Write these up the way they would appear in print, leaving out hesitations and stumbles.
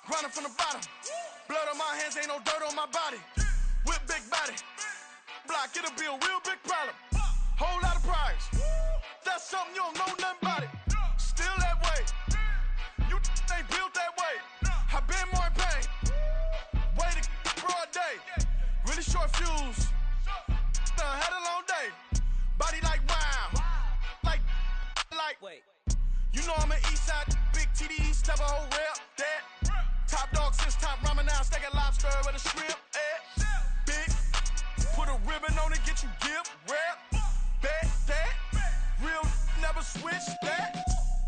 Grinding from the bottom. Blood on my hands, ain't no dirt on my body. Whip big body. Block, it'll be a real big problem. Whole lot of prize. That's something you don't know nothing about it. Still that way. You ain't built that way. I been more in pain. Way to broad day. Really short fuse. Had a long day. Body like wow. Like. Wait. You know I'm an east side, big TDE, step a whole rep. That. Top dog since top ramen now, steak a lobster with a shrimp. Big. Put a ribbon on it, get you give. Rep. Bet that. Real never switch that.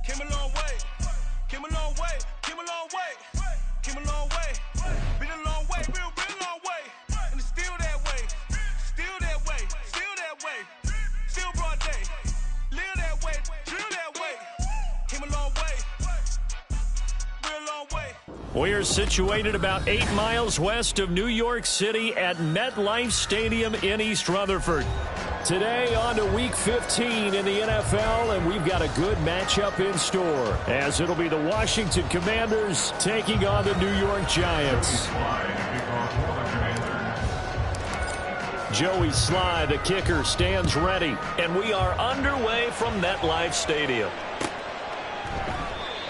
Came a long way. Came a long way. Came a long way. Came a long way. Been a long way. Real long way. And it's still that way. Still that way. Still that way. Still broad day. Live that way. Drill that way. Came a long way. Real long way. We are situated about 8 miles west of New York City at MetLife Stadium in East Rutherford. Today on to Week 15 in the NFL, and we've got a good matchup in store, as it'll be the Washington Commanders taking on the New York Giants. Joey Sly, the kicker, stands ready, and we are underway from MetLife Stadium.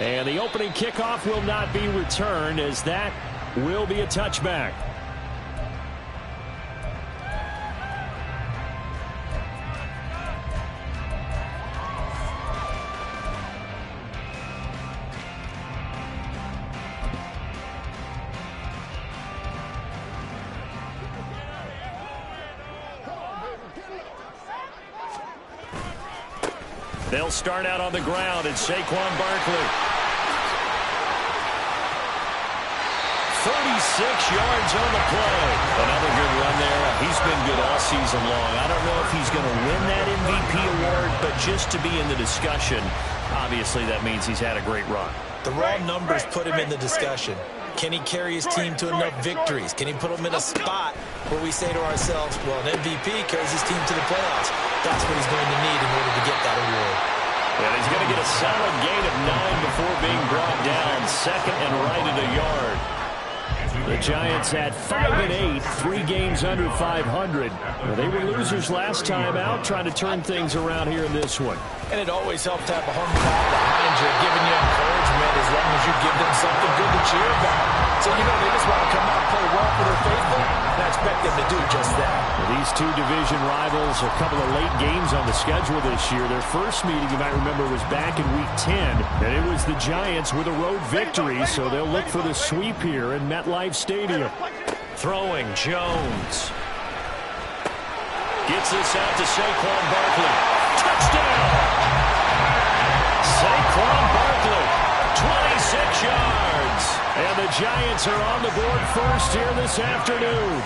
And the opening kickoff will not be returned, as that will be a touchback. They'll start out on the ground, and Saquon Barkley. 36 yards on the play. Another good run there. He's been good all season long. I don't know if he's going to win that MVP award, but just to be in the discussion, obviously that means he's had a great run. The raw numbers put him in the discussion. Can he carry his team to enough victories? Can he put them in a spot where we say to ourselves, well, an MVP carries his team to the playoffs. That's what he's going to need in order to get that award. And he's going to get a solid gain of 9 before being brought down. Second and right at a yard. The Giants had 5-8, 3 games under 500. Well, they were losers last time out, trying to turn things around here in this one. And it always helps to have a home crowd behind you, giving you encouragement as long as you give them something good to cheer about. So, you know, they just want to come out and play well for their faithful, and I expect them to do just that. Well, these two division rivals, a couple of late games on the schedule this year. Their first meeting, you might remember, was back in Week 10, and it was the Giants with a road victory, so they'll look for the sweep here in MetLife Stadium. Throwing, Jones. Gets this out to Saquon Barkley. Touchdown! Saquon Barkley, 26 yards. And the Giants are on the board first here this afternoon.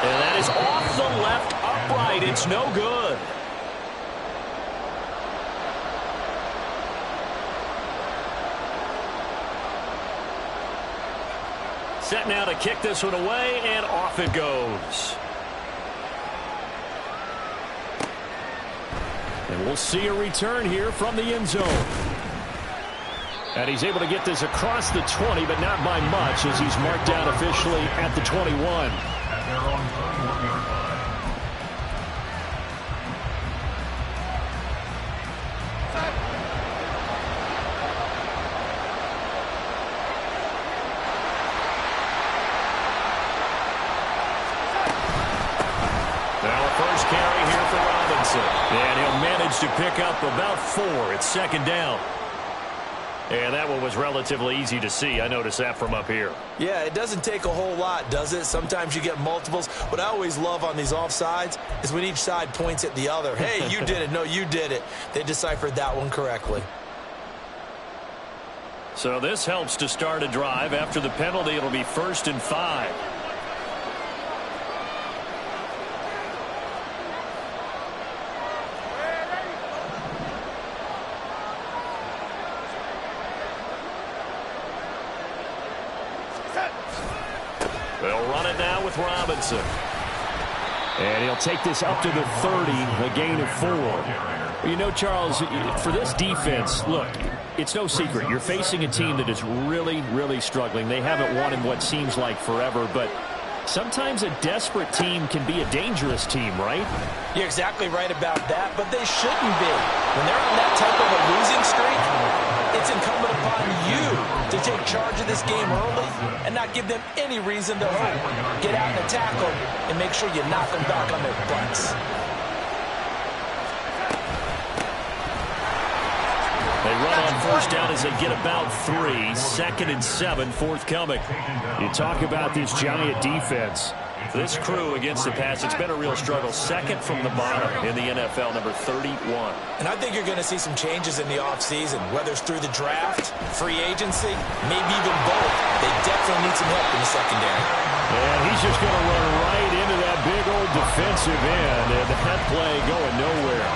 And that is off the left upright. It's no good. Set now to kick this one away, and off it goes. And we'll see a return here from the end zone. And he's able to get this across the 20, but not by much, as he's marked down officially at the 21. And he'll manage to pick up about 4. It's second down. And that one was relatively easy to see. I noticed that from up here. Yeah, it doesn't take a whole lot, does it? Sometimes you get multiples. What I always love on these offsides is when each side points at the other. Hey, you did it. No, you did it. They deciphered that one correctly. So this helps to start a drive. After the penalty, it'll be 1st and 5. They'll run it now with Robinson. And he'll take this up to the 30, a gain of 4. You know, Charles, for this defense, look, it's no secret. You're facing a team that is really, really struggling. They haven't won in what seems like forever, but sometimes a desperate team can be a dangerous team, right? You're exactly right about that, but they shouldn't be. When they're on that type of a losing streak, it's incumbent upon you to take charge of this game early and not give them any reason to hope. Get out and attack them and make sure you knock them back on their butts. They run on first down as they get about 3. 2nd and 7 forthcoming. You talk about this Giant defense. This crew against the pass, it's been a real struggle. 2nd from the bottom in the NFL, number 31. And I think you're going to see some changes in the offseason, whether it's through the draft, free agency, maybe even both. They definitely need some help in the secondary. And he's just going to run right into that big old defensive end, and that play going nowhere.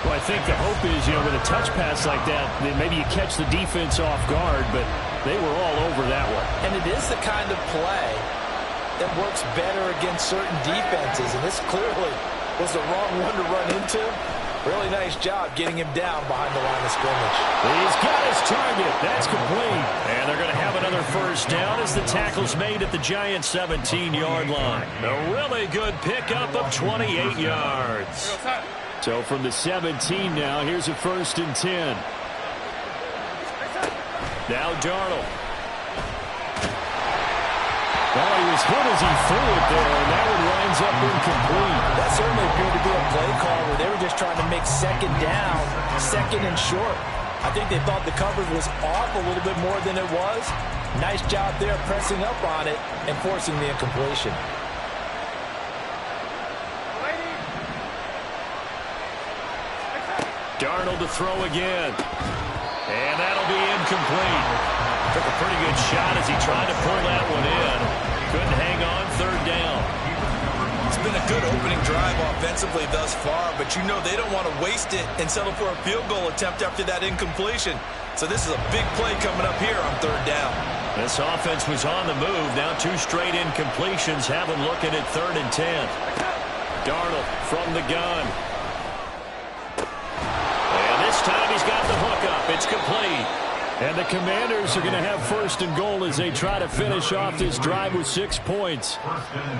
Well, I think the hope is, with a touch pass like that, then maybe you catch the defense off guard, but they were all over that one. And it is the kind of play that works better against certain defenses, and this clearly was the wrong one to run into. Really nice job getting him down behind the line of scrimmage. He's got his target. That's complete. And they're going to have another first down as the tackle's made at the Giants' 17-yard line. A really good pickup of 28 yards. So from the 17 now, here's a 1st and 10. Now Darnold. Oh, he was hit as he threw it there, and that one winds up incomplete. That certainly appeared to be a play call where they were just trying to make 2nd down, 2nd and short. I think they thought the coverage was off a little bit more than it was. Nice job there pressing up on it and forcing the incompletion. Darnold to throw again. And that'll be incomplete. Took a pretty good shot as he tried to pull that one in. Couldn't hang on, 3rd down. It's been a good opening drive offensively thus far, but they don't want to waste it and settle for a field goal attempt after that incompletion. So this is a big play coming up here on 3rd down. This offense was on the move. Now 2 straight incompletions have them looking at 3rd and 10. Darnold from the gun. This time he's got the hook up. It's complete. And the Commanders are going to have 1st and goal as they try to finish off this drive with 6 points.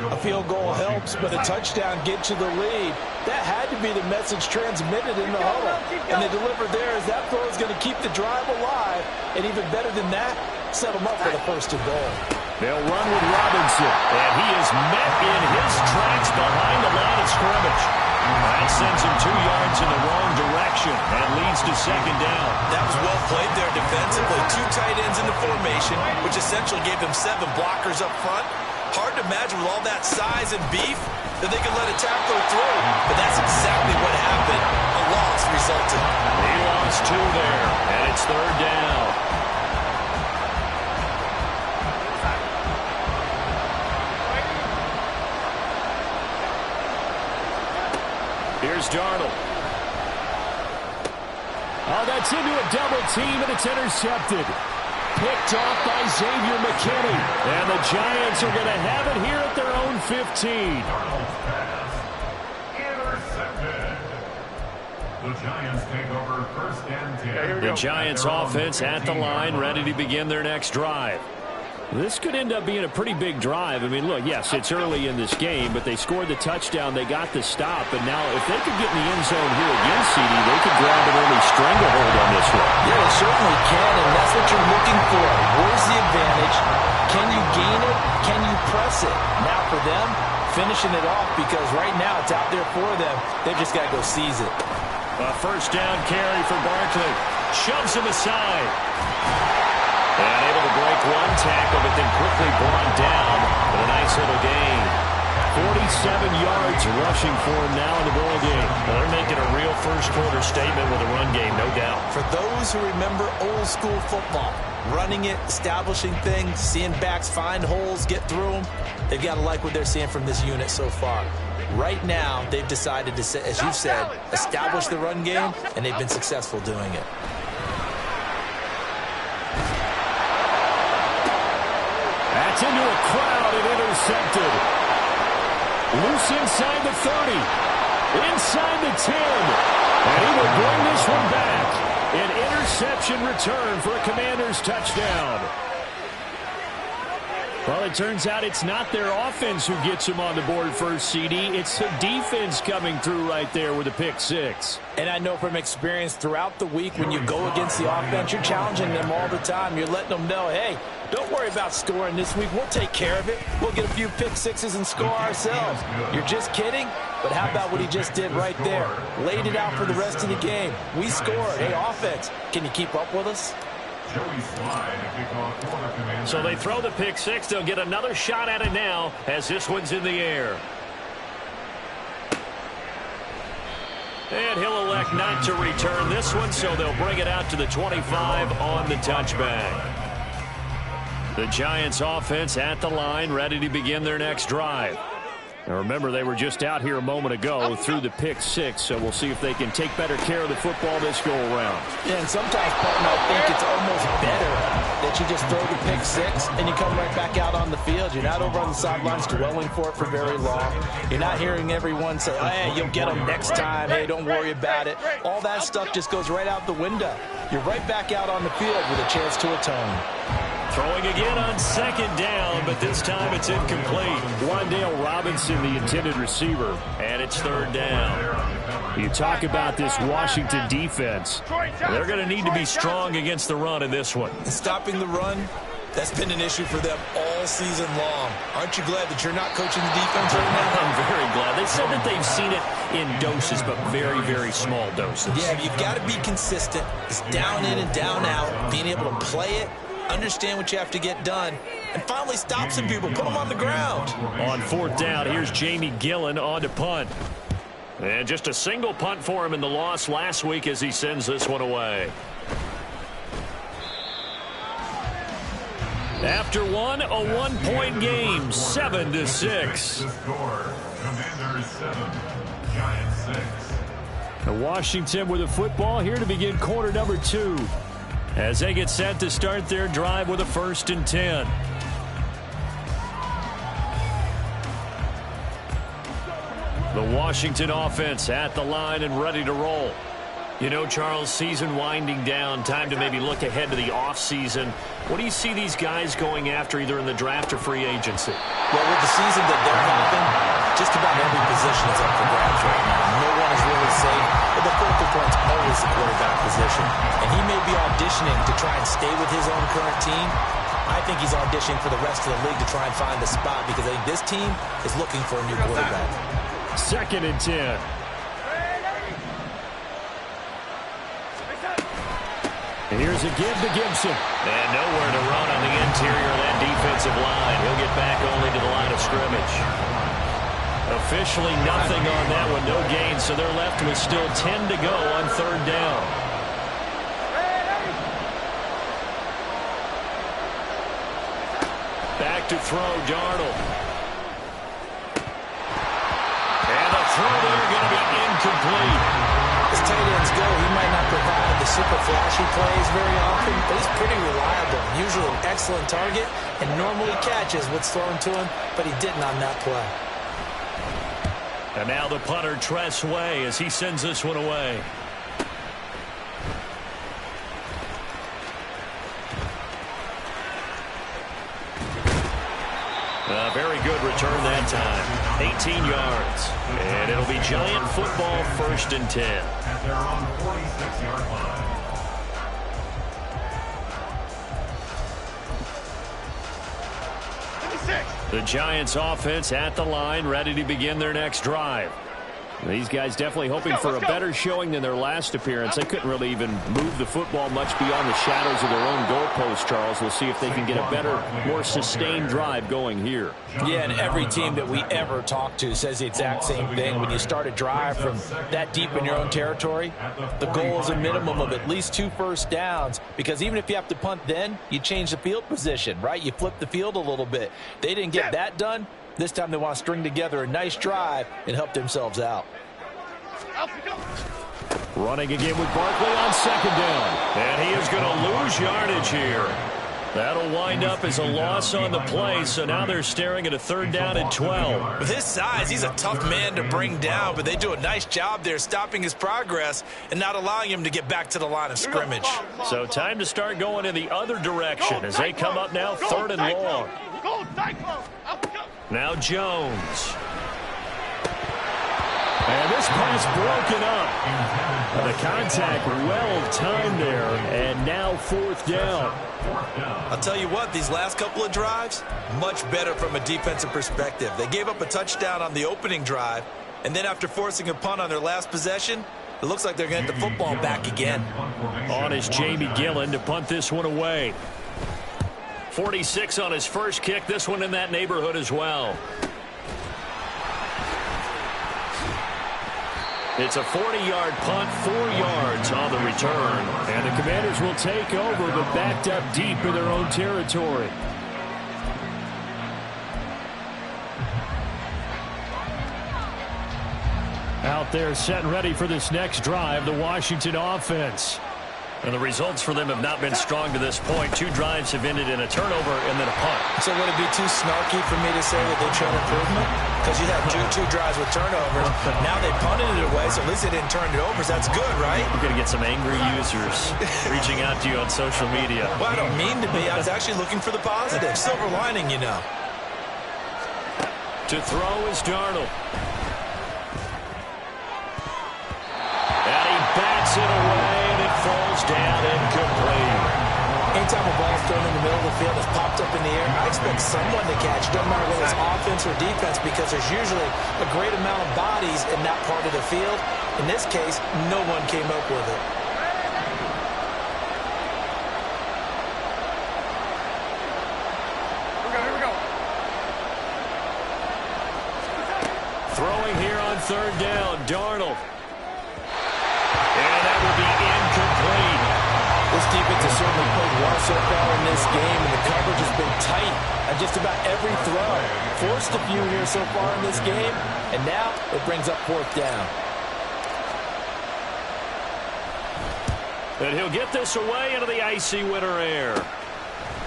A field goal helps, but a touchdown gets you the lead. That had to be the message transmitted in the huddle. And they delivered there as that throw is going to keep the drive alive. And even better than that, set them up for the 1st and goal. They'll run with Robinson. And he is met in his tracks behind the line of scrimmage. That sends him 2 yards in the wrong direction and leads to 2nd down. That was well played there defensively. 2 tight ends in the formation, which essentially gave him 7 blockers up front. Hard to imagine with all that size and beef that they could let a tackler through. But that's exactly what happened. A loss resulted. He lost 2 there, and it's 3rd down. Here's Darnold. Oh, that's into a double team, and it's intercepted. Picked off by Xavier McKinney. And the Giants are going to have it here at their own 15. Intercepted. The Giants take over 1st and 10. The Giants offense at the line, ready to begin their next drive. This could end up being a pretty big drive. I mean, look, yes, it's early in this game, but they scored the touchdown. They got the stop. And now if they could get in the end zone here again, CD, they could grab an early stranglehold on this one. Yeah, they certainly can, and that's what you're looking for. Where's the advantage? Can you gain it? Can you press it? Now for them, finishing it off, because right now it's out there for them. They've just got to go seize it. A 1st down carry for Barkley. Shoves him aside. And able to break 1 tackle, but then quickly brought down. But a nice little gain. 47 yards rushing for him now in the ball game. Well, they're making a real first-quarter statement with a run game, no doubt. For those who remember old-school football, running it, establishing things, seeing backs find holes, get through them, they've got to like what they're seeing from this unit so far. Right now, they've decided to, as you've said, establish the run game, and they've been successful doing it. That's into a crowd and intercepted. Loose inside the 30. Inside the 10. And he will bring this one back. An interception return for a Commanders touchdown. Well, it turns out it's not their offense who gets them on the board first, CD. It's the defense coming through right there with a pick six. And I know from experience throughout the week when you go against the offense, you're challenging them all the time. You're letting them know, hey, don't worry about scoring this week. We'll take care of it. We'll get a few pick sixes and score ourselves. You're just kidding? But how about what he just did right there? Laid it out for the rest of the game. We scored. Hey, offense, can you keep up with us? So they throw the pick six. They'll get another shot at it now as this one's in the air. And he'll elect not to return this one, so they'll bring it out to the 25 on the touchback. The Giants offense at the line, ready to begin their next drive. Now remember, they were just out here a moment ago through the pick six, so we'll see if they can take better care of the football this go-around. Yeah, and sometimes, Patton, I think it's almost better that you just throw the pick six and you come right back out on the field. You're not over on the sidelines dwelling for it for very long. You're not hearing everyone say, oh, hey, you'll get them next time. Hey, don't worry about it. All that stuff just goes right out the window. You're right back out on the field with a chance to atone. Throwing again on second down, but this time it's incomplete. Wan'Dale Robinson, the intended receiver, and it's third down. You talk about this Washington defense. They're going to need to be strong against the run in this one. Stopping the run, that's been an issue for them all season long. Aren't you glad that you're not coaching the defense right now? I'm very glad. They said that they've seen it in doses, but very, very small doses. Yeah, you've got to be consistent. It's down in and down out, being able to play it, understand what you have to get done, and finally stop some people, put them on the ground. On fourth down, here's Jamie Gillen on to punt. And just a single punt for him in the loss last week as he sends this one away. After one, a one-point game, 7-6. The score, Commanders 7, Giants 6. The Washington with the football here to begin quarter number 2. As they get set to start their drive with a 1st and 10. The Washington offense at the line and ready to roll. You know, Charles, season winding down, time to maybe look ahead to the offseason. What do you see these guys going after either in the draft or free agency? Well, with the season that they're having, just about every position is up for grabs right now. No one is really safe, but the focal point's always the quarterback position. And he may be auditioning to try and stay with his own current team. I think he's auditioning for the rest of the league to try and find the spot because I think this team is looking for a new quarterback. 2nd and 10. And here's a give to Gibson. And nowhere to run on the interior of that defensive line. He'll get back only to the line of scrimmage. Officially nothing on that one, no gain, so they're left with still 10 to go on 3rd down. Back to throw, Darnold. And the throw there going to be incomplete. As tight ends go, he might not provide the super flashy plays very often, but he's pretty reliable. Usually an excellent target and normally catches what's thrown to him, but he didn't on that play. And now the punter, Tress Way, as he sends this one away. A very good return that time. 18 yards. And it'll be Giant football, 1st and 10. At their own 46-yard line. The Giants offense at the line, ready to begin their next drive. These guys definitely hoping for a better showing than their last appearance. They couldn't really even move the football much beyond the shadows of their own goalpost, Charles. We'll see if they can get a better, more sustained drive going here. Yeah, and every team that we ever talk to says the exact same thing. When you start a drive from that deep in your own territory, the goal is a minimum of at least 2 first downs, because even if you have to punt then, you change the field position, right? You flip the field a little bit. They didn't get that done. This time they want to string together a nice drive and help themselves out. Running again with Barkley on 2nd down. And he is going to lose yardage here. That'll wind up as a loss on the play, so now they're staring at a 3rd down and 12. With his size, he's a tough man to bring down, but they do a nice job there stopping his progress and not allowing him to get back to the line of scrimmage. So time to start going in the other direction as they come up now 3rd and long. Now Jones. And this pass broken up. The contact well timed there, and now 4th down. I'll tell you what, these last couple of drives, much better from a defensive perspective. They gave up a touchdown on the opening drive, and then after forcing a punt on their last possession, it looks like they're going to get the football back again. On is Jamie Gillen to punt this one away. 46 on his first kick, this one in that neighborhood as well. It's a 40-yard punt, 4 yards on the return. And the Commanders will take over, but backed up deep in their own territory. Out there set and ready for this next drive, the Washington offense. And the results for them have not been strong to this point. 2 drives have ended in a turnover and then a punt. So would it be too snarky for me to say that they've shown improvement? Because you had two drives with turnovers. Now they punted it away, so at least they didn't turn it over. So that's good, right? You're going to get some angry users reaching out to you on social media. Well, I don't mean to be. I was actually looking for the positive. Silver lining, you know. To throw is Darnold. And he bats it away, and it falls down incomplete. Anytime a ball's thrown in the middle of the field, it's popped up in the air, I expect someone to catch. Doesn't matter whether it's offense or defense, because there's usually a great amount of bodies in that part of the field. In this case, no one came up with it. Here we go. Throwing here on 3rd down, Darnold. And that will be incomplete. This defense has certainly played well so far in this game, and the coverage has been tight on just about every throw. Forced a few here so far in this game, and now it brings up 4th down. And he'll get this away into the icy winter air.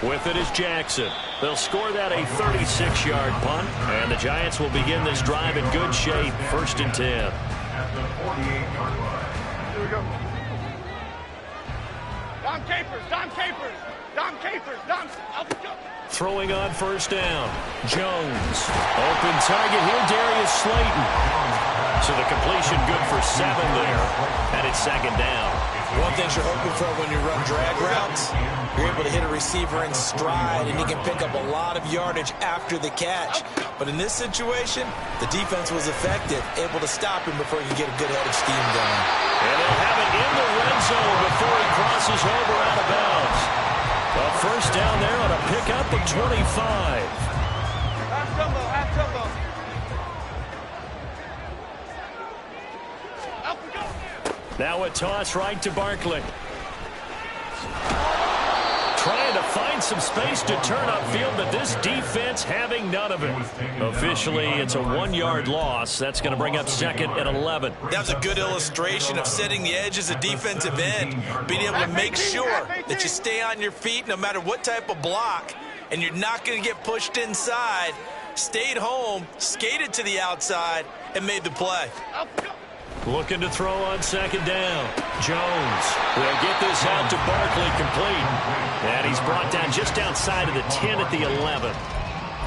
With it is Jackson. They'll score that a 36-yard punt, and the Giants will begin this drive in good shape, 1st and 10. At the 48-yard line. Here we go. Dom Capers. Up we go. Throwing on 1st down. Jones. Open target here, Darius Slayton. So the completion good for 7 there. And it's 2nd down. One thing you're hoping for when you run drag routes, you're able to hit a receiver in stride, and he can pick up a lot of yardage after the catch. But in this situation, the defense was effective, able to stop him before he could get a good head of steam going. And they'll have it in the red zone before he crosses over out of bounds. A 1st down there on a pickup of 25. Half jumbo. Up we go. Now a toss right to Barkley. Trying to find some space to turn upfield, but this defense having none of it. Officially, it's a 1-yard loss. That's going to bring up 2nd and 11. That was a good illustration of setting the edge as a defensive end, being able to make sure that you stay on your feet no matter what type of block, and you're not going to get pushed inside. Stayed home, skated to the outside, and made the play. Looking to throw on 2nd down. Jones will get this out to Barkley, complete. And he's brought down just outside of the 10 at the 11.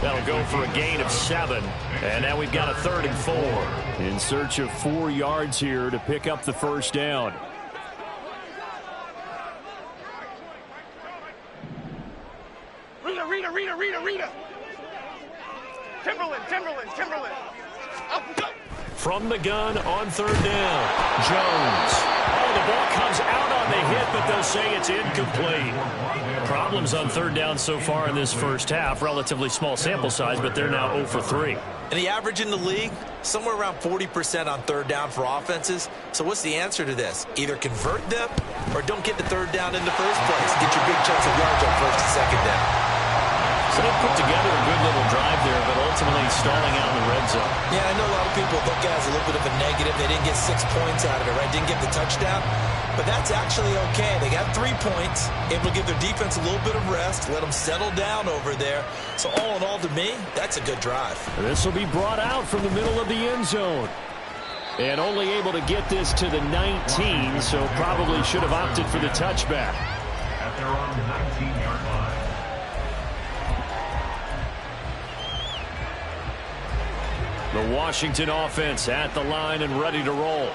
That'll go for a gain of 7. And now we've got a 3rd and 4. In search of 4 yards here to pick up the 1st down. Rita. Timberland. Up we go. From the gun on 3rd down. Jones. Oh, the ball comes out on the hit, but they'll say it's incomplete. Problems on 3rd down so far in this first half. Relatively small sample size, but they're now 0 for 3. And the average in the league, somewhere around 40% on 3rd down for offenses. So what's the answer to this? Either convert them or don't get the 3rd down in the first place. Get your big chunks of yards on 1st and 2nd down. So they put together a good little drive there, but ultimately stalling out in the red zone. Yeah, I know a lot of people look at it as a little bit of a negative. They didn't get 6 points out of it, right? Didn't get the touchdown. But that's actually okay. They got 3 points, able to give their defense a little bit of rest, let them settle down over there. So all in all, to me, that's a good drive. This will be brought out from the middle of the end zone. And only able to get this to the 19, so probably should have opted for the touchback. At their own 19-yard line. The Washington offense at the line and ready to roll.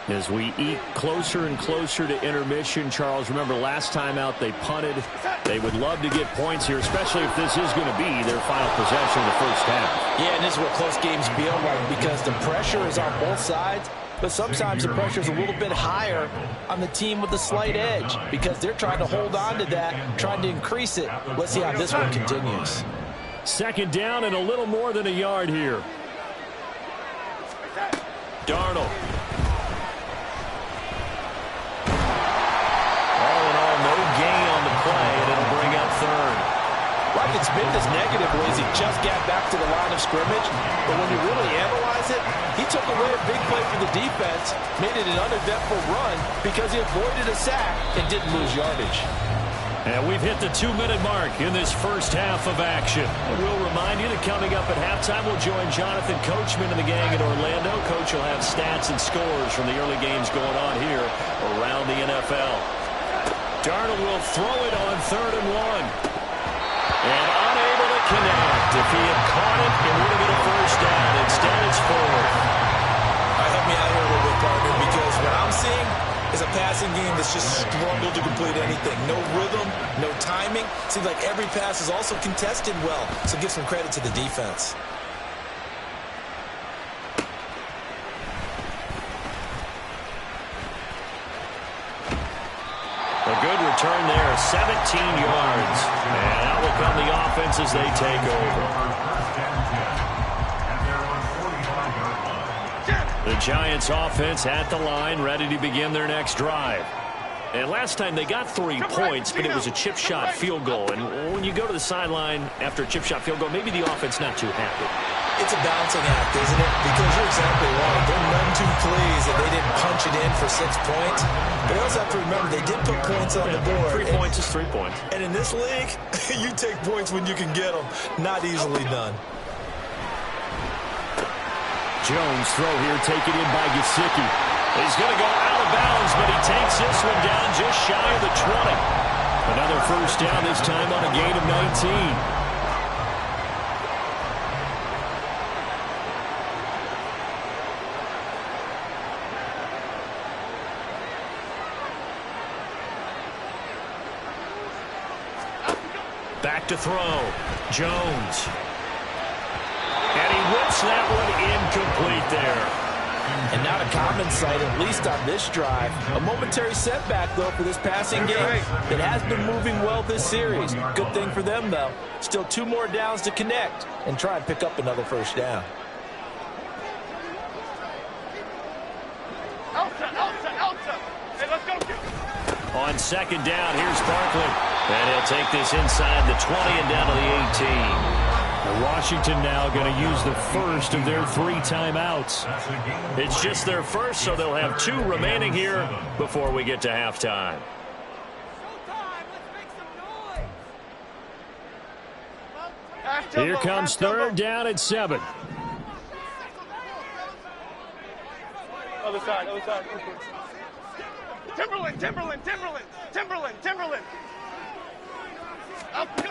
As we eke closer and closer to intermission, Charles, remember last time out they punted. They would love to get points here, especially if this is going to be their final possession of the first half. Yeah, and this is what close games feel like because the pressure is on both sides, but sometimes the pressure is a little bit higher on the team with the slight edge because they're trying to hold on to that, trying to increase it. Let's see how this one continues. Second down and a little more than a yard here. Darnold. Like it's been this negative ways, he just got back to the line of scrimmage, but when you really analyze it, he took away a big play for the defense, made it an uneventful run because he avoided a sack and didn't lose yardage. And we've hit the 2-minute mark in this first half of action. And we'll remind you that coming up at halftime, we'll join Jonathan Coachman and the gang in Orlando. Coach will have stats and scores from the early games going on here around the NFL. Darnold will throw it on 3rd and 1. And unable to connect. If he had caught it, it would have been a first down. Instead, it's 4. Help me out here a little bit, partner, because what I'm seeing is a passing game that's just struggled to complete anything. No rhythm, no timing. Seems like every pass is also contested well, so give some credit to the defense. A good return there, 17 yards. And out will come the offense as they take over. The Giants offense at the line, ready to begin their next drive. And last time they got 3 points, but it was a chip shot field goal. And when you go to the sideline after a chip shot field goal, maybe the offense not too happy. It's a balancing act, isn't it? Because you're exactly right. They're none too pleased that they didn't punch it in for 6 points. But you also have to remember they did put points on the board. 3 points is 3 points. And in this league, you take points when you can get them. Not easily done. Jones throw here, taken in by Gesicki. He's going to go out of bounds, but he takes this one down just shy of the 20. Another first down, this time on a gain of 19. Back to throw. Jones. And he whips that one incomplete there. And not a common sight, at least on this drive. A momentary setback, though, for this passing game that has been moving well this series. Good thing for them, though. Still 2 more downs to connect and try and pick up another first down. Hey, let's go. On second down, here's Barkley. And he'll take this inside the 20 and down to the 18. Washington now going to use the first of their 3 timeouts. It's just their first, so they'll have 2 remaining here before we get to halftime. Here comes 3rd down at 7. Other side, other side. Timberland. Up, go.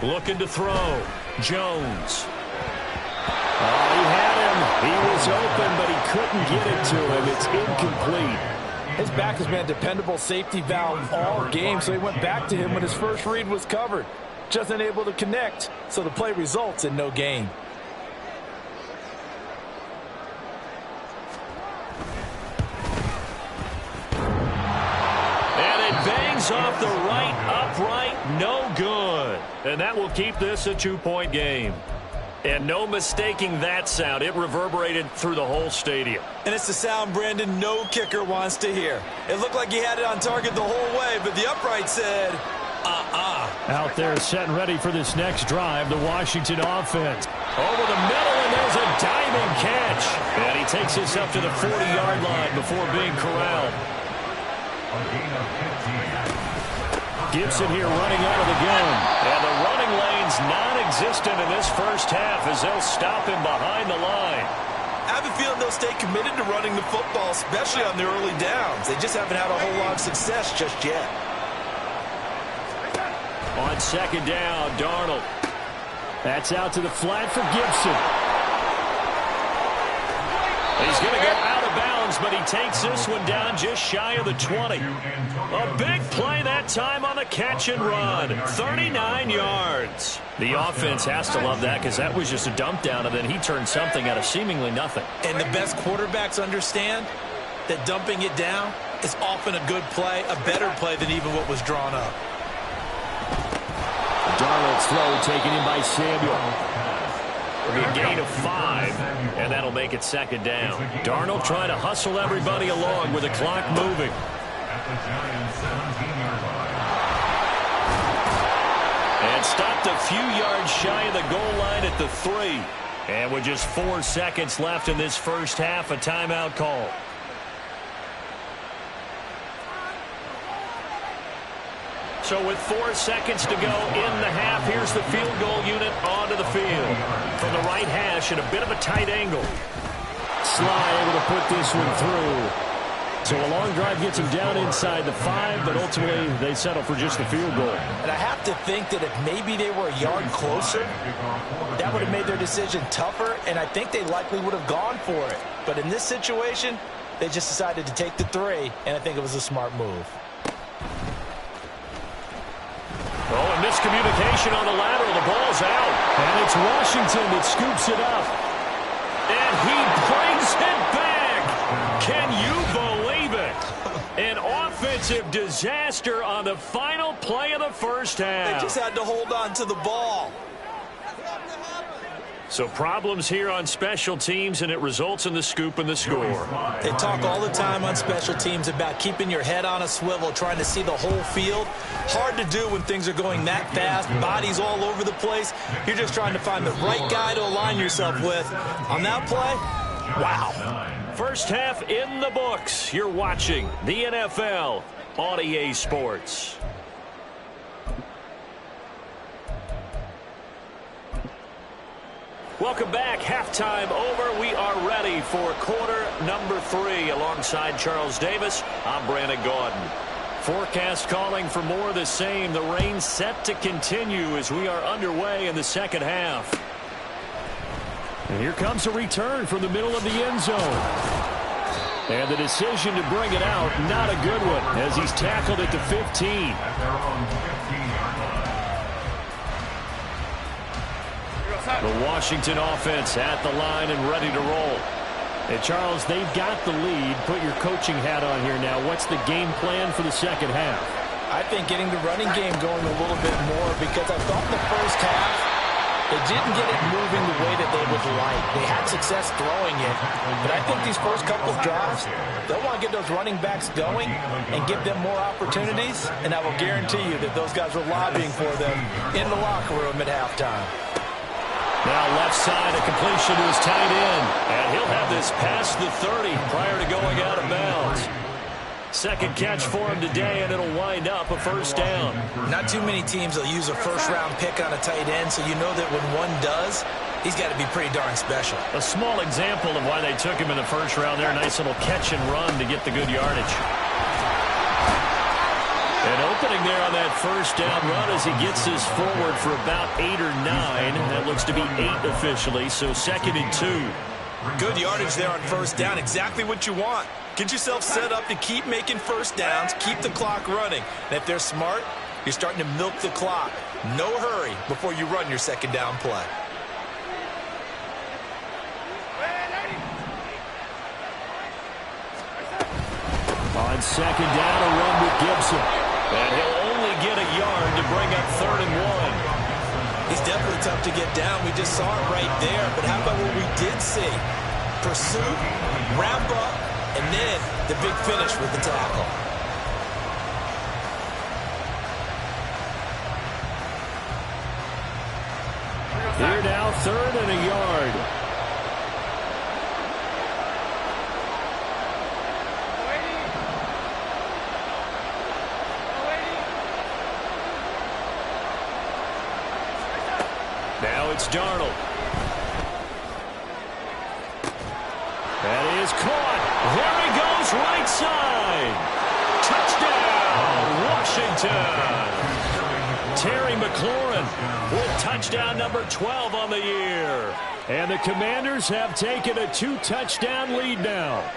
Looking to throw. Jones. Oh, he had him. He was open, but he couldn't get it to him. It's incomplete. His back has been a dependable safety valve all game, so he went back to him when his first read was covered. Just unable to connect, so the play results in no gain. Off the right upright, no good. And that will keep this a 2-point game. And no mistaking that sound. It reverberated through the whole stadium. And it's the sound, Brandon, no kicker wants to hear. It looked like he had it on target the whole way, but the upright said, Out there setting ready for this next drive, the Washington offense. Over the middle, and there's a diving catch. And he takes this up to the 40-yard line before being corralled. Gibson here running out of the gun. And the running lane's non-existent in this first half as they'll stop him behind the line. I have a feeling they'll stay committed to running the football, especially on the early downs. They just haven't had a whole lot of success just yet. On second down, Darnold. That's out to the flat for Gibson. He's going to go out of bounds, but he takes this one down just shy of the 20. A big play that time on the catch and run. 39 yards. The offense has to love that because that was just a dump down, and then he turned something out of seemingly nothing. And the best quarterbacks understand that dumping it down is often a good play, a better play than even what was drawn up. Darnold's throw taken in by Samuel. It'll be a gain of 5, and that'll make it second down. Darnold trying to hustle everybody along with the clock moving. And stopped a few yards shy of the goal line at the 3. And with just 4 seconds left in this first half, a timeout call. So with 4 seconds to go in the half, here's the field goal unit onto the field. From the right hash at a bit of a tight angle. Sly able to put this one through. So a long drive gets him down inside the 5, but ultimately they settle for just the field goal. And I have to think that if maybe they were a yard closer, that would have made their decision tougher, and I think they likely would have gone for it. But in this situation, they just decided to take the 3, and I think it was a smart move. Oh, and miscommunication on the lateral. The ball's out. And it's Washington that scoops it up. And he brings it back. Can you believe it? An offensive disaster on the final play of the first half. They just had to hold on to the ball. So problems here on special teams, and it results in the scoop and the score. They talk all the time on special teams about keeping your head on a swivel, trying to see the whole field. Hard to do when things are going that fast, bodies all over the place. You're just trying to find the right guy to align yourself with. On that play, wow. First half in the books. You're watching the NFL on EA Sports. Welcome back. Halftime over. We are ready for quarter number 3. Alongside Charles Davis, I'm Brandon Gaudin. Forecast calling for more of the same. The rain set to continue as we are underway in the second half. And here comes a return from the middle of the end zone. And the decision to bring it out, not a good one, as he's tackled at the 15. The Washington offense at the line and ready to roll. And Charles, they've got the lead. Put your coaching hat on here now. What's the game plan for the second half? I think getting the running game going a little bit more, because I thought the first half they didn't get it moving the way that they would like. They had success throwing it, but I think these first couple of drives, they'll want to get those running backs going and give them more opportunities, and I will guarantee you that those guys were lobbying for them in the locker room at halftime. Now left side, a completion to his tight end. And he'll have this past the 30 prior to going out of bounds. Second catch for him today, and it'll wind up a first down. Not too many teams will use a first-round pick on a tight end, so you know that when one does, he's got to be pretty darn special. A small example of why they took him in the first round there. Nice little catch and run to get the good yardage. And opening there on that first down run as he gets this forward for about 8 or 9. That looks to be 8 officially, so 2nd and 2. Good yardage there on first down. Exactly what you want. Get yourself set up to keep making first downs, keep the clock running. And if they're smart, you're starting to milk the clock. No hurry before you run your second down play. On second down, a run with Gibson. And he'll only get a yard to bring up 3rd and 1. He's definitely tough to get down. We just saw it right there. But how about what we did see? Pursuit, wrap up, and then the big finish with the tackle. Here now, 3rd and a yard. Now it's Darnold. That is caught. There he goes, right side. Touchdown, Washington. Terry McLaurin with touchdown number 12 on the year. And the Commanders have taken a 2-touchdown lead now.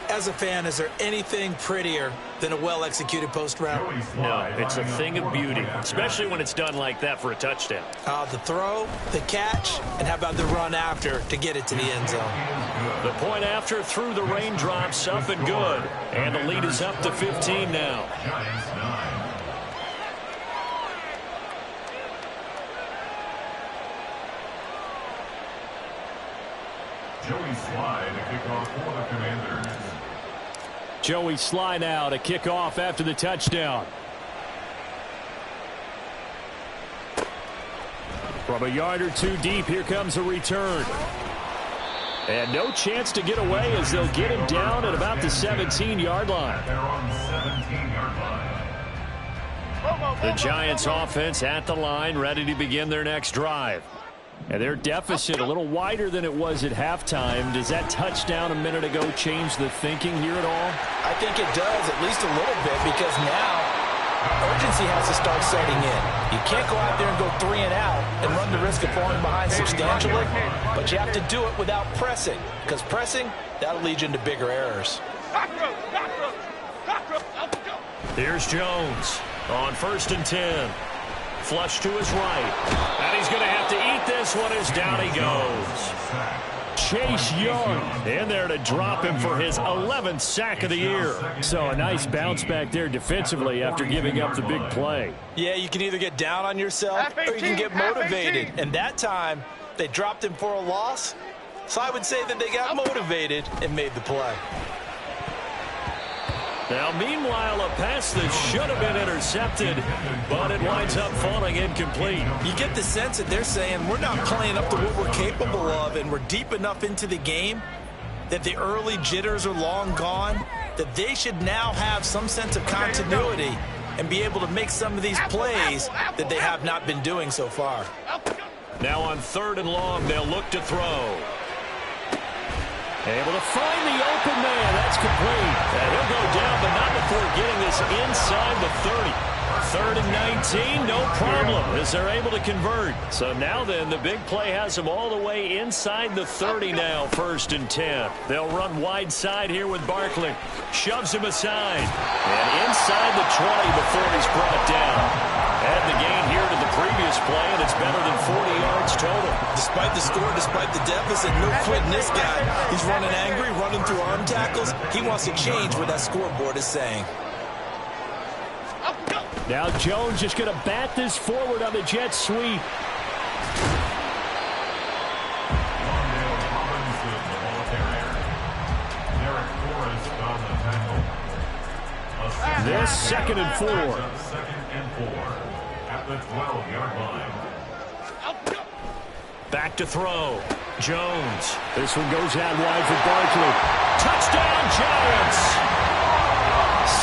As a fan, is there anything prettier than a well-executed post route? No, it's a thing of beauty, especially when it's done like that for a touchdown. The throw, the catch, and how about the run after to get it to the end zone? The point after through the raindrops, up and good. And the lead is up to 15 now. Giants 9. Joey Slye to kick off for the Commanders. Joey Slye now to kick off after the touchdown. From a yard or two deep, here comes a return. And no chance to get away as they'll get him down at about the 17-yard line. They're on the 17-yard line. The Giants offense at the line, ready to begin their next drive. And their deficit a little wider than it was at halftime. Does that touchdown a minute ago change the thinking here at all? I think it does, at least a little bit, because now urgency has to start setting in. You can't go out there and go 3 and out and run the risk of falling behind substantially, but you have to do it without pressing, because pressing, that'll lead you into bigger errors. Here's Jones on 1st and 10. Flush to his right. And he's going to have to eat this one as down he goes. Chase Young in there to drop him for his 11th sack of the year. So a nice bounce back there defensively after giving up the big play. Yeah, you can either get down on yourself or you can get motivated. And that time, they dropped him for a loss. So I would say that they got motivated and made the play. Now, meanwhile, a pass that should have been intercepted, but it winds up falling incomplete. You get the sense that they're saying we're not playing up to what we're capable of, and we're deep enough into the game that the early jitters are long gone, that they should now have some sense of continuity and be able to make some of these plays that they have not been doing so far. Now on 3rd and long, they'll look to throw. Able to find the open man. That's complete. And he'll go down, but not before getting this inside the 30. 3rd and 19, no problem, as they're able to convert. So now then, the big play has them all the way inside the 30 now, 1st and 10. They'll run wide side here with Barkley. Shoves him aside. And inside the 20 before he's brought down. Add the gain here to the previous play, and it's better than 40 yards total. Despite the score, despite the deficit, no quitting this guy. He's running angry, running through arm tackles. He wants to change what that scoreboard is saying. Now Jones just going to bat this forward on the jet sweep. Wandale Robinson, the ball carrier. Derek Forrest on the tackle. This 2nd and 4. 2nd and 4 at the 12-yard line. Back to throw. Jones. This one goes out wide for Barkley. Touchdown, Giants!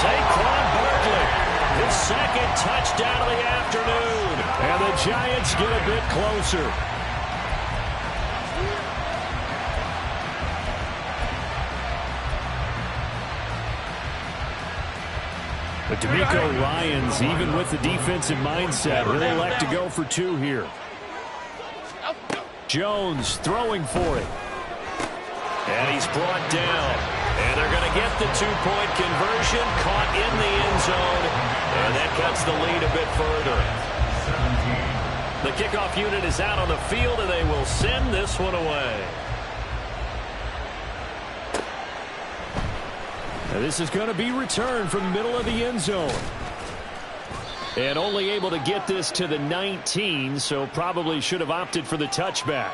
Saquon Barkley, his 2nd touchdown of the afternoon. And the Giants get a bit closer. But DeMeco Ryans, even with the defensive mindset, will elect to go for 2 here. Jones throwing for it. And he's brought down. And they're going to get the 2-point conversion, caught in the end zone. And that cuts the lead a bit further. The kickoff unit is out on the field, and they will send this one away. Now this is going to be returned from the middle of the end zone. And only able to get this to the 19, so probably should have opted for the touchback.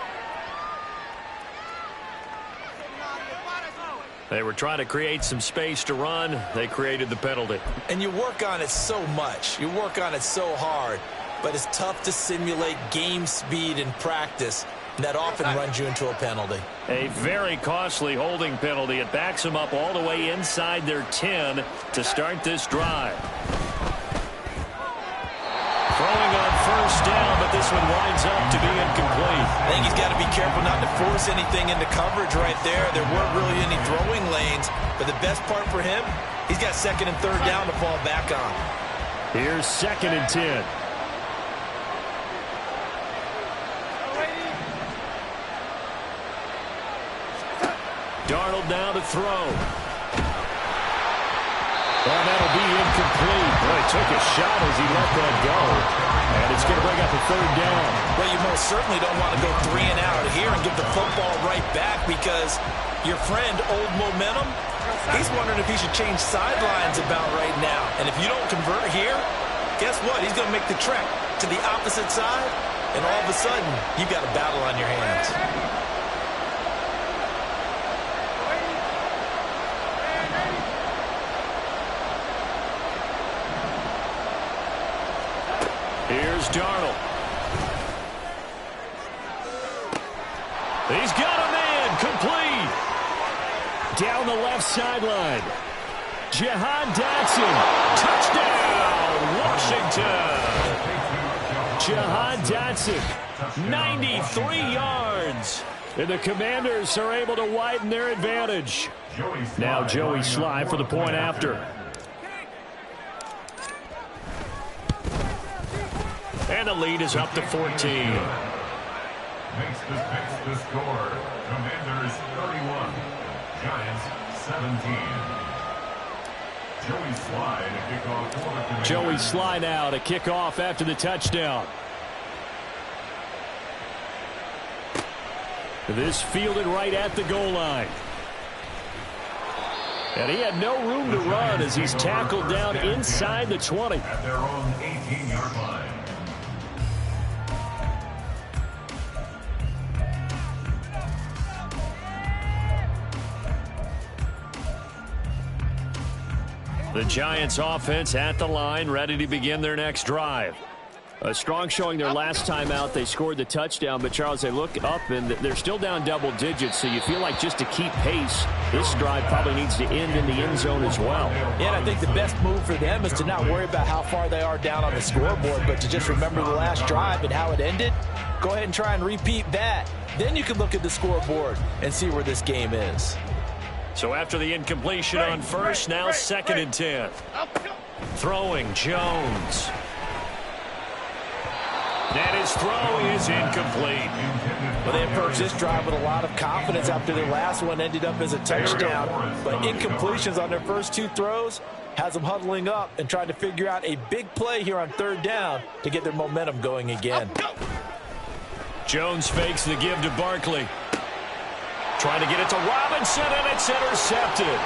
They were trying to create some space to run. They created the penalty. And you work on it so much. You work on it so hard. but it's tough to simulate game speed in practice. That often runs you into a penalty. A very costly holding penalty. It backs them up all the way inside their 10 to start this drive. Throwing on first down, but this one winds up to be incomplete. I think he's got to be careful not to force anything into coverage right there. There weren't really any throwing lanes, but the best part for him, he's got second and third down to fall back on. Here's 2nd and 10. Darnold now to throw. And that'll be incomplete. Boy, took a shot as he let that go. And it's going to bring up a 3rd down. Well, you most certainly don't want to go 3 and out here and give the football right back because your friend, Old Momentum, he's wondering if he should change sidelines about right now. And if you don't convert here, guess what? He's going to make the trek to the opposite side, and all of a sudden, you've got a battle on your hands. Here's Darnold. He's got a man complete. Down the left sideline. Jahan Dotson. Touchdown, Washington. Jahan Dotson, 93 yards. And the Commanders are able to widen their advantage. Now Joey Slye for the point after. And the lead is up to 14. Makes the score. Commanders 31. Giants 17. Joey Slye to kick off for the Commanders. Joey Slye now to kick off after the touchdown. This fielded right at the goal line. And he had no room to run as he's tackled down inside the 20. At their own 18-yard line. The Giants offense at the line, ready to begin their next drive. A strong showing their last time out. They scored the touchdown, but Charles, they look up and they're still down double digits, so you feel like just to keep pace, this drive probably needs to end in the end zone as well. Yeah, and I think the best move for them is to not worry about how far they are down on the scoreboard, but to just remember the last drive and how it ended. Go ahead and try and repeat that. Then you can look at the scoreboard and see where this game is. So after the incompletion on first, now 2nd and 10. Throwing Jones. And his throw is incomplete. Well, they approached this drive with a lot of confidence after their last one ended up as a touchdown. But incompletions on their first 2 throws has them huddling up and trying to figure out a big play here on 3rd down to get their momentum going again. Jones fakes the give to Barkley. Trying to get it to Robinson, and it's intercepted.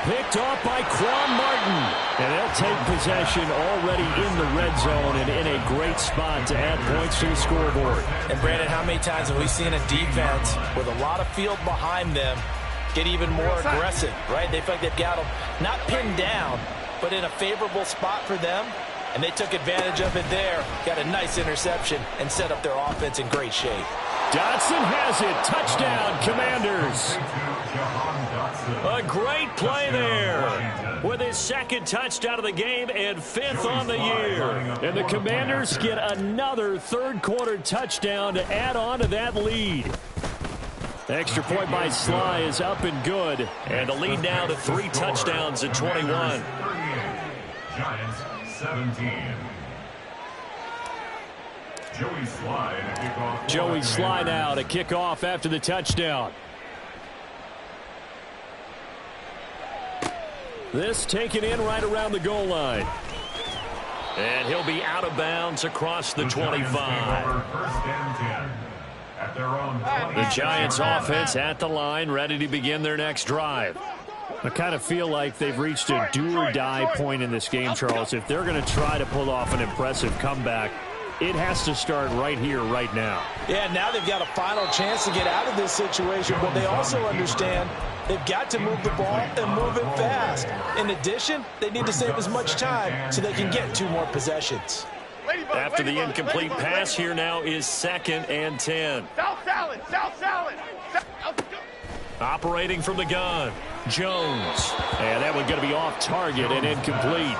Picked off by Quan Martin. And they'll take possession already in the red zone and in a great spot to add points to the scoreboard. And, Brandon, how many times have we seen a defense with a lot of field behind them get even more aggressive, right? They feel like they've got them not pinned down, but in a favorable spot for them. And they took advantage of it there, got a nice interception, and set up their offense in great shape. Dotson has it. Touchdown, Commanders. A great play there with his 2nd touchdown of the game and 5th on the year. And the Commanders get another 3rd quarter touchdown to add on to that lead. Extra point by Slye is up and good. And the lead now to 3 touchdowns at 21. Giants 17. Joey Slye now to kick off after the touchdown. This taken in right around the goal line. And he'll be out of bounds across the 25. The Giants offense at the line, ready to begin their next drive. I kind of feel like they've reached a do-or-die point in this game, Charles. If they're going to try to pull off an impressive comeback, it has to start right here, right now. Yeah, now they've got a final chance to get out of this situation, but they also understand they've got to move the ball and move it fast. In addition, they need to save as much time so they can get 2 more possessions. After the incomplete pass, here now is 2nd and 10. South salad, South salad. Operating from the gun, Jones. And that one going to be off target and incomplete.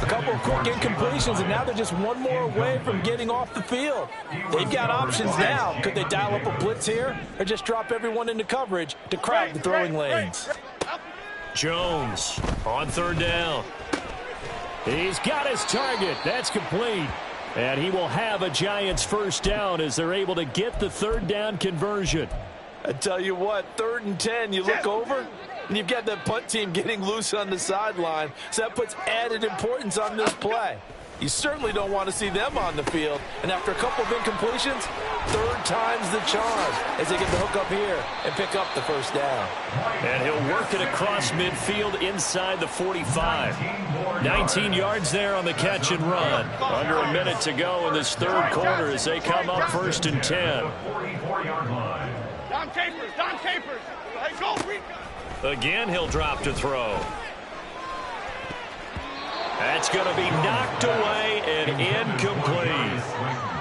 A couple of quick incompletions, and now they're just one more away from getting off the field. They've got options now. Could they dial up a blitz here or just drop everyone into coverage to crowd the throwing lanes? Jones on 3rd down. He's got his target. That's complete. And he will have a Giants 1st down as they're able to get the 3rd down conversion. I tell you what, 3rd and 10, you look over, and you've got that punt team getting loose on the sideline, so that puts added importance on this play. You certainly don't want to see them on the field, and after a couple of incompletions, 3rd time's the charm as they get the hook up here and pick up the 1st down. And he'll work it across midfield inside the 45. 19 yards there on the catch and run. Under a minute to go in this 3rd quarter as they come up 1st and 10. Don Capers. Hey, go, Rico. Again, he'll drop to throw. That's going to be knocked away and incomplete.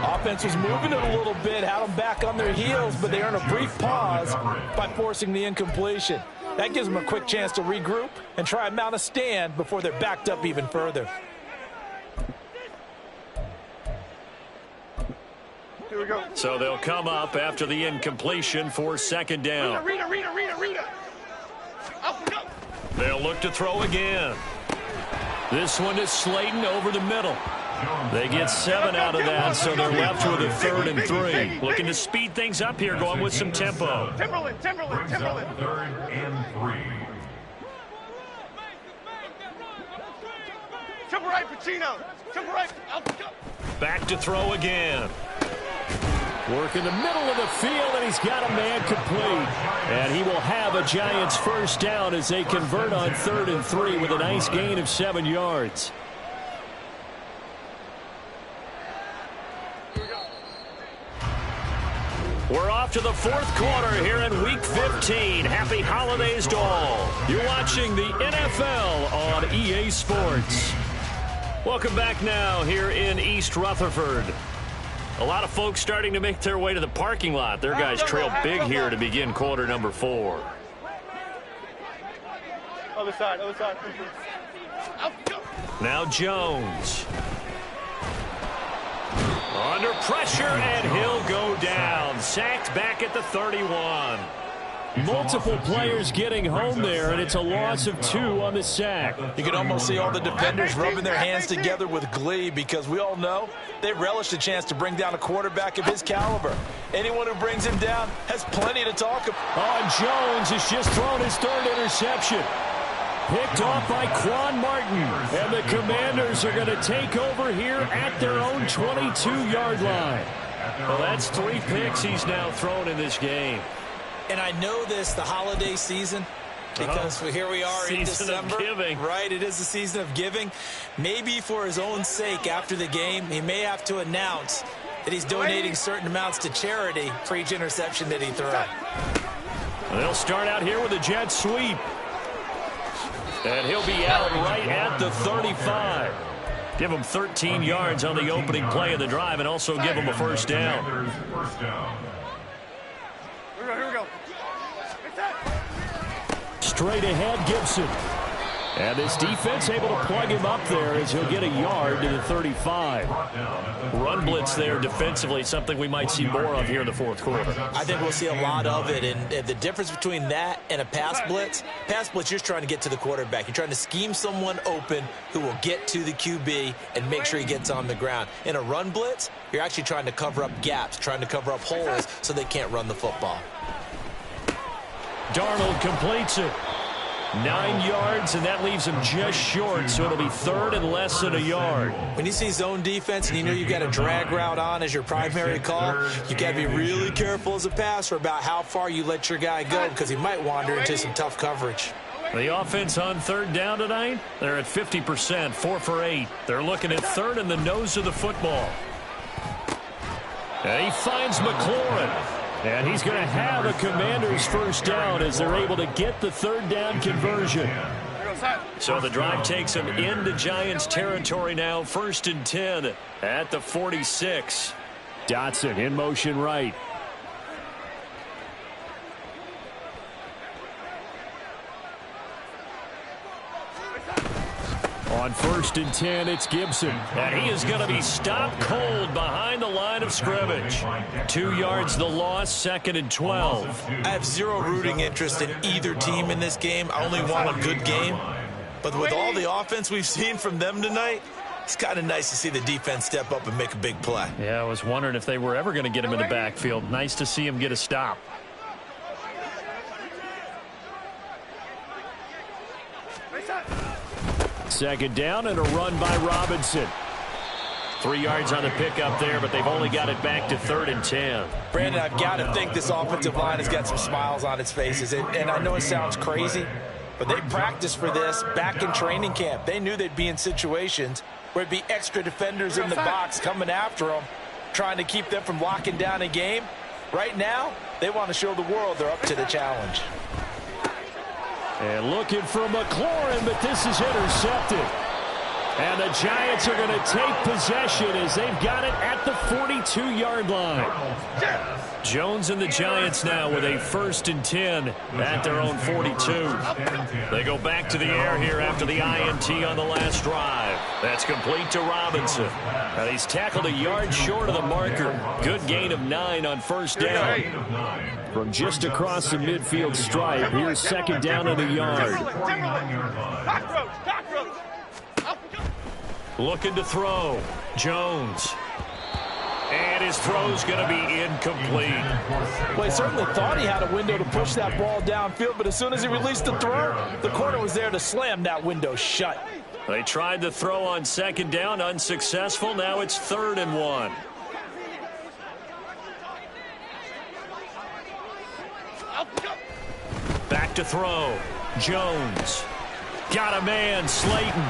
Offense was moving it a little bit, had them back on their heels, but they earn a brief pause by forcing the incompletion. That gives them a quick chance to regroup and try and mount a stand before they're backed up even further. Here we go. So they'll come up after the incompletion for 2nd down. Rita. They'll look to throw again. This one is Slayton over the middle. They get 7 out of that, so they're left with a 3rd and 3. Looking to speed things up here, going with some tempo. Timberland. 3rd and 3. Triple right, Pacino. Triple right. Back to throw again. Work in the middle of the field, and he's got a man complete. And he will have a Giants 1st down as they convert on 3rd and 3 with a nice gain of 7 yards. We're off to the 4th quarter here in Week 15. Happy holidays to all. You're watching the NFL on EA Sports. Welcome back now here in East Rutherford. A lot of folks starting to make their way to the parking lot. Their guys trail big here to begin quarter number 4. Other side. Now Jones. Under pressure, and he'll go down. Sacked back at the 31. Multiple players getting home there, and it's a loss of 2 on the sack. You can almost see all the defenders rubbing their hands together with glee because we all know they relish the chance to bring down a quarterback of his caliber. Anyone who brings him down has plenty to talk about. Oh, and Jones has just thrown his 3rd interception. Picked off by Quan Martin. And the Commanders are going to take over here at their own 22-yard line. Well, that's 3 picks he's now thrown in this game. And I know this, the holiday season, because here we are in December. Season of giving. Right, it is the season of giving. Maybe for his own sake after the game, he may have to announce that he's donating certain amounts to charity for each interception that he throws. They'll start out here with a jet sweep. And he'll be out right at the 35. Give him 13 yards on the opening play of the drive and also give him a 1st down. Here we go. Straight ahead, Gibson. And this defense able to plug him up there as he'll get a yard to the 35. Run blitz there defensively, something we might see more of here in the 4th quarter. I think we'll see a lot of it, and the difference between that and a pass blitz, you're just trying to get to the quarterback. You're trying to scheme someone open who will get to the QB and make sure he gets on the ground. In a run blitz, you're actually trying to cover up gaps, trying to cover up holes so they can't run the football. Darnold completes it. 9 yards, and that leaves him just short, so it'll be 3rd and less than a yard. When you see zone defense and you know you've got a drag route on as your primary call, you've got to be really careful as a passer about how far you let your guy go because he might wander into some tough coverage. The offense on 3rd down tonight, they're at 50%, 4 for 8. They're looking at 3rd in the nose of the football. And he finds McLaurin. And he's going to have a Commander's 1st down as they're able to get the 3rd down conversion. So the drive takes them into Giants territory now. 1st and 10 at the 46. Dotson in motion right. On 1st and 10, it's Gibson. And he is going to be stopped cold behind the line of scrimmage. 2 yards the loss, 2nd and 12. I have zero rooting interest in either team in this game. I only want a good game. But with all the offense we've seen from them tonight, it's kind of nice to see the defense step up and make a big play. Yeah, I was wondering if they were ever going to get him in the backfield. Nice to see him get a stop. Second down and a run by Robinson. 3 yards on the pickup there, but they've only got it back to 3rd and 10. Brandon, I've got to think this offensive line has got some smiles on its faces. And I know it sounds crazy, but they practiced for this back in training camp. They knew they'd be in situations where it'd be extra defenders in the box coming after them, trying to keep them from locking down a game. Right now, they want to show the world they're up to the challenge. And looking for McLaurin, but this is intercepted. And the Giants are going to take possession as they've got it at the 42-yard line. Jones and the Giants now with a 1st and 10 at their own 42. They go back to the air here after the INT on the last drive. That's complete to Robinson. And he's tackled a yard short of the marker. Good gain of 9 on 1st down. From just across the midfield stripe, here's 2nd down and a yard. Looking to throw. Jones. And his throw's going to be incomplete. Well, he certainly thought he had a window to push that ball downfield, but as soon as he released the throw, the corner was there to slam that window shut. They tried the throw on 2nd down, unsuccessful. Now it's 3rd and 1. Back to throw. Jones. Got a man, Slayton.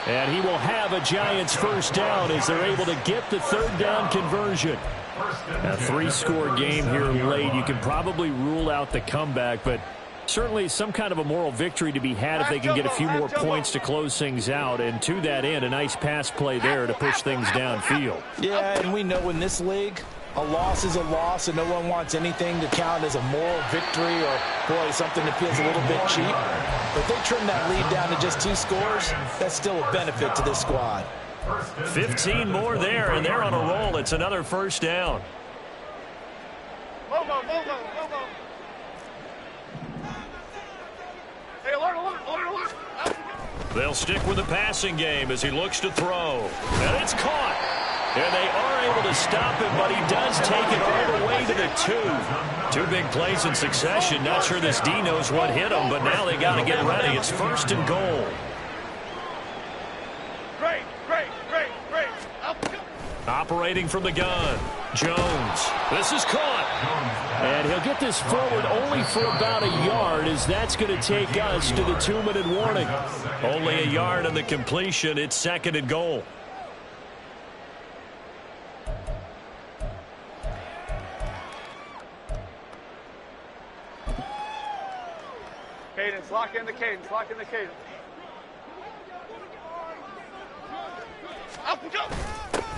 And he will have a Giants 1st down as they're able to get the 3rd down conversion. A 3-score game here late. You can probably rule out the comeback, but certainly some kind of a moral victory to be had if they can get a few more points to close things out. And to that end, a nice pass play there to push things downfield. Yeah, and we know in this league, a loss is a loss, and no one wants anything to count as a moral victory or, boy, something that feels a little bit cheap. But if they trim that lead down to just 2 scores, that's still a benefit to this squad. 15 more there, and they're on a roll. It's another 1st down. They'll stick with the passing game as he looks to throw. And it's caught. And they are able to stop him, but he does take it all the way to the 2. 2 big plays in succession. Not sure this D knows what hit him, but now they got to get ready. It's 1st and goal. Operating from the gun. Jones. This is caught. And he'll get this forward only for about a yard, as that's going to take us to the 2-minute warning. Only a yard on the completion. It's 2nd and goal. Cadence, lock in the cadence, lock in the cadence. Up and go!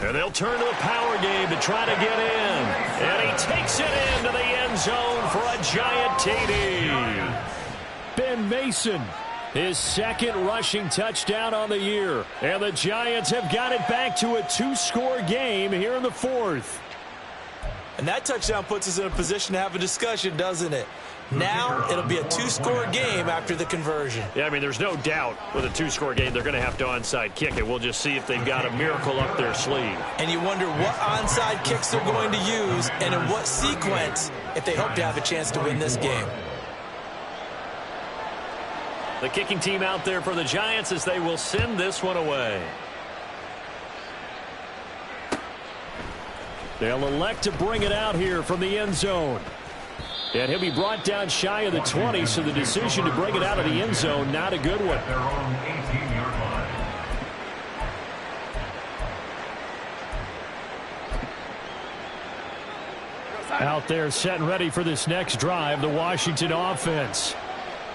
And they'll turn to the power game to try to get in. And he takes it into the end zone for a Giant TD. Ben Mason, his 2nd rushing touchdown on the year. And the Giants have got it back to a 2-score game here in the 4th. And that touchdown puts us in a position to have a discussion, doesn't it? Now it'll be a 2-score game after the conversion. Yeah, I mean, there's no doubt with a 2-score game they're going to have to onside kick it. We'll just see if they've got a miracle up their sleeve. And you wonder what onside kicks they're going to use and in what sequence if they hope to have a chance to win this game. The kicking team out there for the Giants as they will send this one away. They'll elect to bring it out here from the end zone. And he'll be brought down shy of the 20, so the decision to bring it out of the end zone, not a good one. Their own 18-yard line. Out there set and ready for this next drive, the Washington offense.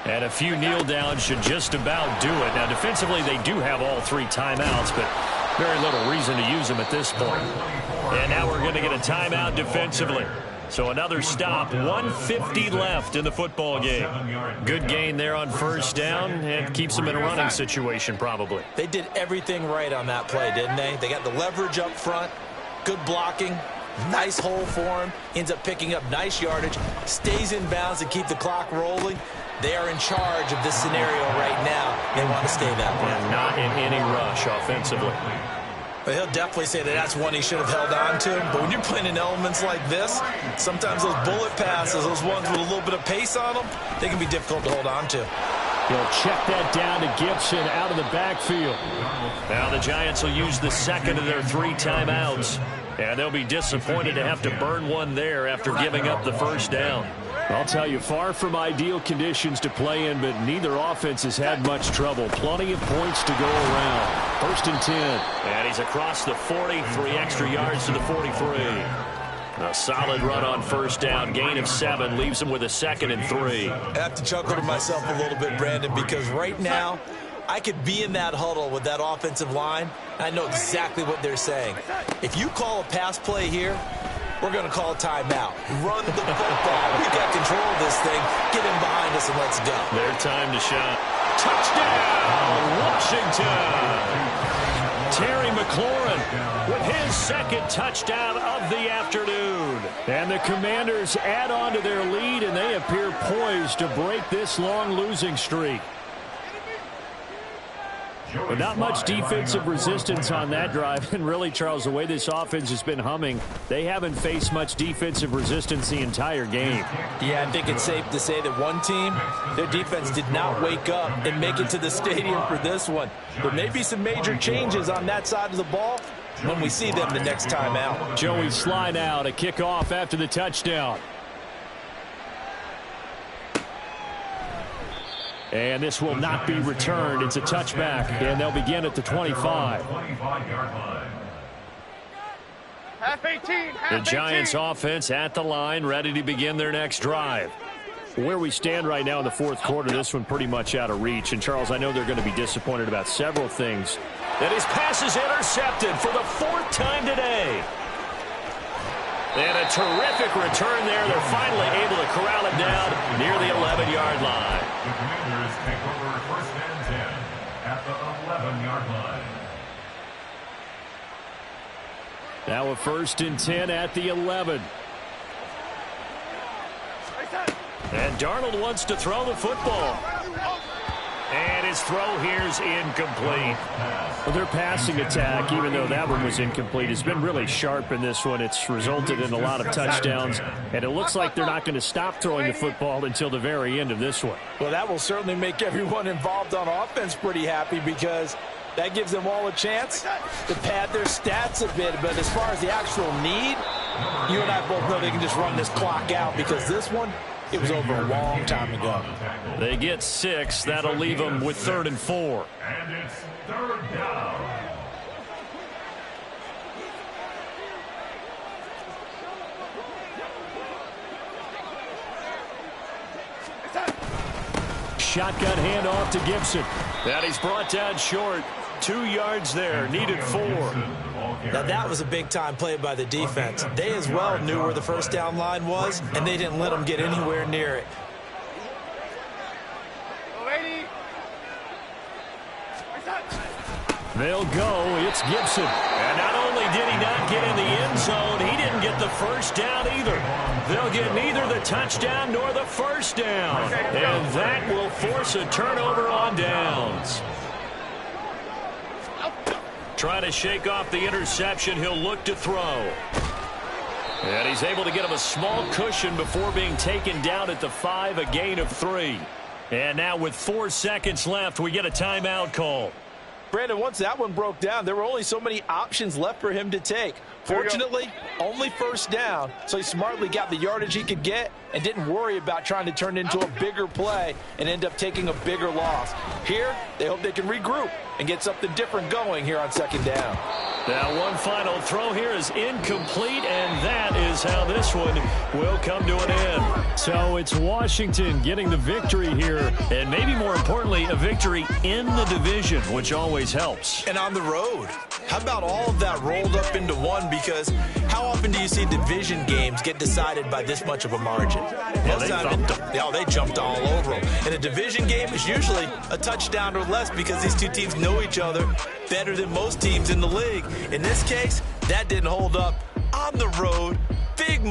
And a few kneel downs should just about do it. Now, defensively, they do have all 3 timeouts, but very little reason to use them at this point. And now we're going to get a timeout defensively. So another stop, 1:50 left in the football game. Good gain there on first down and keeps them in a running situation probably. They did everything right on that play, didn't they? They got the leverage up front, good blocking, nice hole for him, ends up picking up nice yardage, stays in bounds to keep the clock rolling. They are in charge of this scenario right now. They want to stay that way. And not in any rush offensively. But he'll definitely say that that's one he should have held on to. But when you're playing in elements like this, sometimes those bullet passes, those ones with a little bit of pace on them, they can be difficult to hold on to. He'll check that down to Gibson out of the backfield. Now the Giants will use the second of their 3 timeouts. And they'll be disappointed to have to burn one there after giving up the first down. I'll tell you, far from ideal conditions to play in, but neither offense has had much trouble. Plenty of points to go around. 1st and 10. And he's across the 40, 3 extra yards to the 43. A solid run on first down. Gain of 7 leaves him with a 2nd and 3. I have to chuckle to myself a little bit, Brandon, because right now I could be in that huddle with that offensive line. I know exactly what they're saying. If you call a pass play here, we're going to call a timeout. Run the football. We've got control of this thing. Get in behind us and let's go. Their time to shine. Touchdown, Washington. Terry McLaurin with his 2nd touchdown of the afternoon. And the Commanders add on to their lead, and they appear poised to break this long losing streak. But not much defensive resistance on that drive. And really, Charles, the way this offense has been humming, they haven't faced much defensive resistance the entire game. Yeah, I think it's safe to say that one team, their defense did not wake up and make it to the stadium for this one. There may be some major changes on that side of the ball when we see them the next time out. Joey Slye out, a kickoff after the touchdown. And this will not be returned. It's a touchback, and they'll begin at the 25. Half 18. The Giants offense at the line, ready to begin their next drive. Where we stand right now in the 4th quarter, this one pretty much out of reach. And, Charles, I know they're going to be disappointed about several things. And his pass is intercepted for the 4th time today. And a terrific return there. They're finally able to corral him down near the 11-yard line. The Commanders take over 1st and 10 at the 11-yard line. Now a 1st and 10 at the 11. And Darnold wants to throw the football. And his throw here is incomplete. Well, their passing attack, even though that one was incomplete, has been really sharp in this one. It's resulted in a lot of touchdowns, and it looks like they're not going to stop throwing the football until the very end of this one. Well, that will certainly make everyone involved on offense pretty happy, because that gives them all a chance to pad their stats a bit. But as far as the actual need, you and I both know they can just run this clock out, because this one, it was over a long time ago. They get 6. That'll leave them with 3rd and 4. And it's 3rd down. Shotgun handoff to Gibson. And he's brought down short. 2 yards there, needed 4. Now that was a big-time play by the defense. They as well knew where the first down line was, and they didn't let them get anywhere near it. They'll go. It's Gibson. And not only did he not get in the end zone, he didn't get the first down either. They'll get neither the touchdown nor the first down. And that will force a turnover on downs. Trying to shake off the interception. He'll look to throw. And he's able to get him a small cushion before being taken down at the 5, a gain of 3. And now with 4 seconds left, we get a timeout call. Brandon, once that one broke down, there were only so many options left for him to take. Fortunately, only first down, so he smartly got the yardage he could get and didn't worry about trying to turn it into a bigger play and end up taking a bigger loss. Here, they hope they can regroup and get something different going here on 2nd down. Now one final throw here is incomplete, and that is how this one will come to an end. So it's Washington getting the victory here, and maybe more importantly, a victory in the division, which always helps. And on the road. How about all of that rolled up into one? Because how often do you see division games get decided by this much of a margin? Most they jumped all over them. And a division game is usually a touchdown or less because these two teams know each other better than most teams in the league. In this case, that didn't hold up. On the road, big margin.